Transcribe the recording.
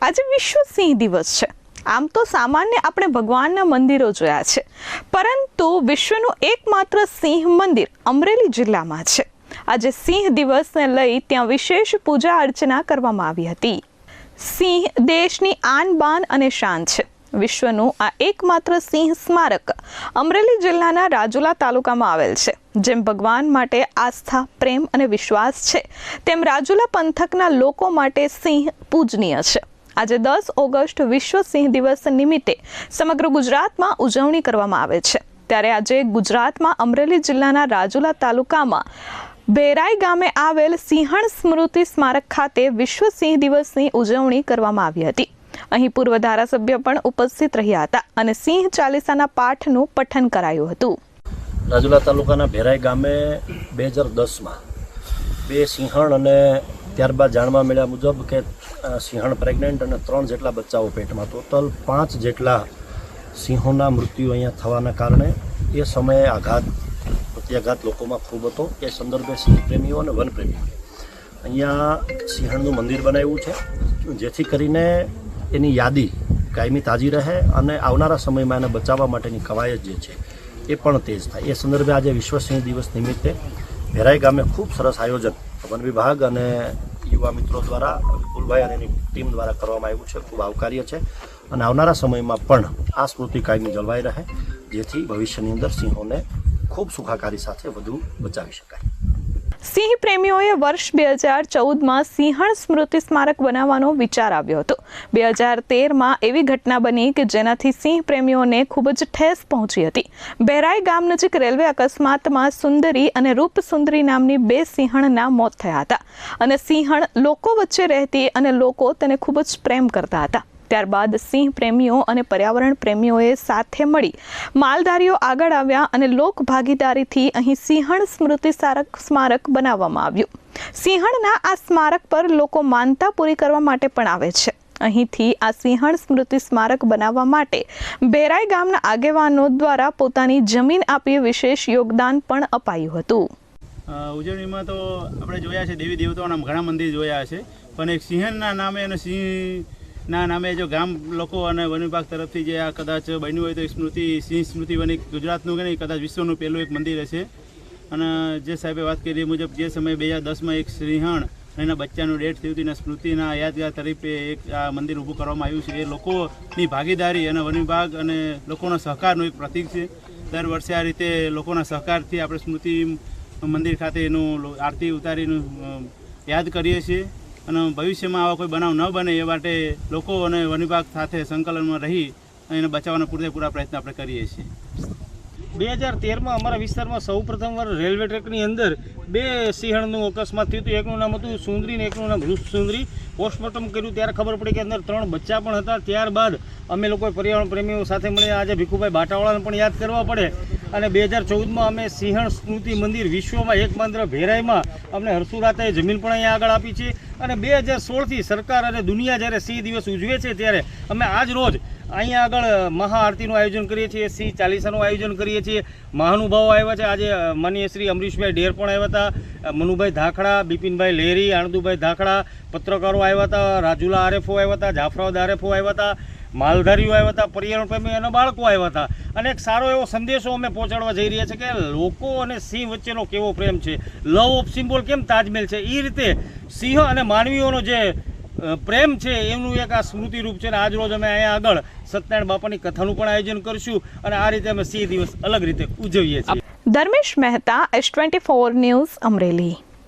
આજે વિશ્વ સિંહ દિવસ છે। આમ તો સામાન્ય આપણે ભગવાનના મંદિરો જોયા છે, પરંતુ વિશ્વનું એકમાત્ર સિંહ મંદિર અમરેલી જિલ્લામાં છે। આજે સિંહ દિવસને લઈ ત્યાં વિશેષ પૂજા અર્ચના કરવામાં આવી હતી। સિંહ દેશની આન બાન અને શાન છે। વિશ્વનું આ એકમાત્ર સિંહ સ્મારક અમરેલી જિલ્લાના રાજુલા તાલુકામાં આવેલ છે। જેમ ભગવાન માટે આસ્થા, પ્રેમ અને વિશ્વાસ છે, તેમ રાજુલા પંથકના લોકો માટે સિંહ પૂજનીય છે। આજે 10 ઓગસ્ટ વિશ્વ સિંહ દિવસ નિમિત્તે સમગ્ર ગુજરાતમાં ઉજવણી કરવામાં આવે છે। ત્યારે આજે ગુજરાતમાં અમરેલી જિલ્લાના રાજુલા તાલુકામાં બેરાઈ ગામે આવેલ સિંહણ સ્મૃતિ સ્મારક ખાતે વિશ્વ સિંહ દિવસની ઉજવણી કરવામાં આવી હતી। અહીં પૂર્વ ધારાસભ્ય પણ ઉપસ્થિત રહ્યા હતા અને સિંહ ચાલીસાના પાઠનું પઠન કરાયું હતું। રાજુલા તાલુકાના બેરાઈ ગામે 2010માં 2 સિંહણ અને ત્યારબાદ જાણવા મળ્યા મુજબ કે સિંહણ પ્રેગ્નન્ટ અને 3 જેટલા બચ્ચાઓ પેટમાં, ટોટલ 5 જેટલા સિંહોના મૃત્યુ અહીંયા થવાના કારણે એ સમયે પ્રત્યાઘાત લોકોમાં ખૂબ હતો। એ સંદર્ભે સિંહ પ્રેમીઓ અને વનપ્રેમીઓ અહીંયા સિંહણનું મંદિર બનાવ્યું છે, જેથી કરીને એની યાદી કાયમી તાજી રહે અને આવનારા સમયમાં એને બચાવવા માટેની કવાયત જે છે એ પણ તેજ થાય। એ સંદર્ભે આજે વિશ્વ સિંહ દિવસ નિમિત્તે ભેરાઈ ગામે ખૂબ સરસ આયોજન વન વિભાગ અને યુવા મિત્રો દ્વારા, વિપુલભાઈ અને એની ટીમ દ્વારા કરવામાં આવ્યું છે। ખૂબ આવકાર્ય છે અને આવનારા સમયમાં પણ આ સ્મૃતિ કાયમી જળવાઈ રહે, જેથી ભવિષ્યની અંદર સિંહોને ખૂબ સુખાકારી સાથે વધુ બચાવી શકાય। સિંહ પ્રેમીઓએ વર્ષ 2014માં સિંહણ સ્મૃતિ સ્મારક બનાવવાનો વિચાર આવ્યો હતો। 2013માં એવી ઘટના બની કે જેનાથી સિંહ પ્રેમીઓને ખૂબ જ ઠેસ પહોંચી હતી। બેરાઈ ગામ નજીક રેલવે અકસ્માતમાં સુંદરી અને રૂપસુંદરી નામની 2 સિંહણના મોત થયા હતા અને સિંહણ લોકો વચ્ચે રહેતી અને લોકો તેને ખૂબ જ પ્રેમ કરતા હતા। ત્યારબાદ સિંહ પ્રેમીઓ અને પર્યાવરણ પ્રેમીઓએ સાથે મળી માલધારીઓ આગળ આવ્યા અને લોક ભાગીદારીથી અહીં સિંહણ સ્મૃતિ સ્મારક બનાવવામાં આવ્યું। સિંહણના આ સ્મારક પર લોકો માનતા પૂરી કરવા માટે પણ આવે છે। અહીંથી આ સિંહણ સ્મૃતિ સ્મારક બનાવવા માટે બેરાઈ ગામના આગેવાનો દ્વારા પોતાની જમીન આપી વિશેષ યોગદાન પણ અપાયું હતું। ઉજવણીમાં તો આપણે જોયા છે દેવી દેવતાઓના ઘણા મંદિર જોયા છે, પણ એક સિંહણના નામે અને સિંહના નામે જો ગામ લોકો અને વન વિભાગ તરફથી જે આ કદાચ બન્યું હોય તો સિંહ સ્મૃતિ વન ગુજરાતનું કે નહીં, કદાચ વિશ્વનું પહેલું એક મંદિર હશે। અને જે સાહેબે વાત કરી મુજબ જે સમયે 2010માં એક સિંહણ એના બચ્ચાનું ડેથ થયું હતું, સ્મૃતિના યાદગાર તરીકે એક આ મંદિર ઊભું કરવામાં આવ્યું છે। એ લોકોની ભાગીદારી અને વન વિભાગ અને લોકોના સહકારનું એક પ્રતીક છે। દર વર્ષે આ રીતે લોકોના સહકારથી આપણે સ્મૃતિ મંદિર ખાતે એનું આરતી ઉતારીનું યાદ કરીએ છીએ અને ભવિષ્યમાં આવા કોઈ બનાવ ન બને એ માટે લોકો અને વન વિભાગ સાથે સંકલનમાં રહી એને બચાવવાના પૂરેપૂરા પ્રયત્ન આપણે કરીએ છીએ। 2013માં અમારા વિસ્તારમાં સૌ પ્રથમવાર રેલવે ટ્રેકની અંદર 2 સિંહણનું અકસ્માત થયું હતું। એકનું નામ હતું સુંદરી અને એકનું નામ રૂપસુંદરી। પોસ્ટમોર્ટમ કર્યું ત્યારે ખબર પડી કે અંદર 3 બચ્ચા પણ હતા। ત્યારબાદ અમે લોકોએ પર્યાવરણ પ્રેમીઓ સાથે મળીને આજે ભીખુભાઈ બાટાવાળાને પણ યાદ કરવા પડે અને 2014માં અમે સિંહણ સ્મૃતિ મંદિર વિશ્વમાં એકમાત્ર ભેરાઈમાં અમને હર્ષુરાતાએ જમીન પણ અહીંયા આગળ આપી છે અને 2016થી સરકાર અને દુનિયા જ્યારે સિંહ દિવસ ઉજવે છે ત્યારે અમે આજ રોજ અહીંયા આગળ મહાઆરતીનું આયોજન કરીએ છીએ, સિંહ ચાલીસાનું આયોજન કરીએ છીએ। મહાનુભાવો આવ્યા છે। આજે માનનીય શ્રી અમરીશભાઈ ઢેર પણ આવ્યા હતા, મનુભાઈ ધાખડા, બિપિનભાઈ લહેરી, આણંદુભાઈ ધાખડા, પત્રકારો આવ્યા હતા, રાજુલા આરએફઓ આવ્યા હતા, જાફરાબાદ આરએફઓ આવ્યા હતા, માલધારીઓ આવ્યા હતા, પર્યાવરણ પ્રેમી અને બાળકો આવ્યા હતા અને એક સારો એવો સંદેશો અમે પહોંચાડવા જઈ રહ્યા છીએ કે લોકો અને સિંહ વચ્ચેનો કેવો પ્રેમ છે। લવ ઓફ સિમ્બોલ કેમ તાજમહેલ છે, એ રીતે સિંહ અને માનવીઓનો જે પ્રેમ છે એમનું એક આ સ્મૃતિ રૂપ છે। આજ રોજ અમે અહીંયા આગળ સત્યનારાયણ બાપાની કથાનું પણ આયોજન કરીશું અને આ રીતે અમે સિંહ દિવસ અલગ રીતે ઉજવીએ છીએ। Dharmesh Mehta, S24 news, Amreli.